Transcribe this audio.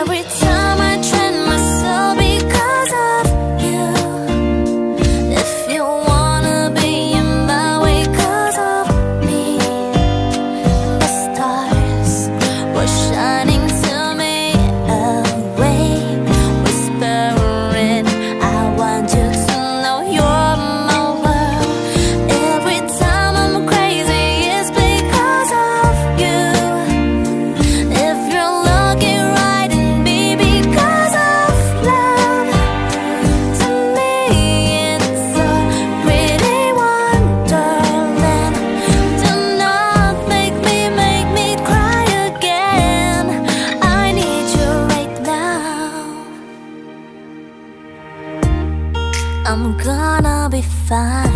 Every time I train myself because of you. If you wanna be in my way cause of me, the stars were shining to me away, whispering I want you to know you're my world. Every time I'm crazy it's because of you. If you're looking right at me because of love, to me it's a pretty wonderland. Do not make me cry again. I need you right now. I'm gonna be fine.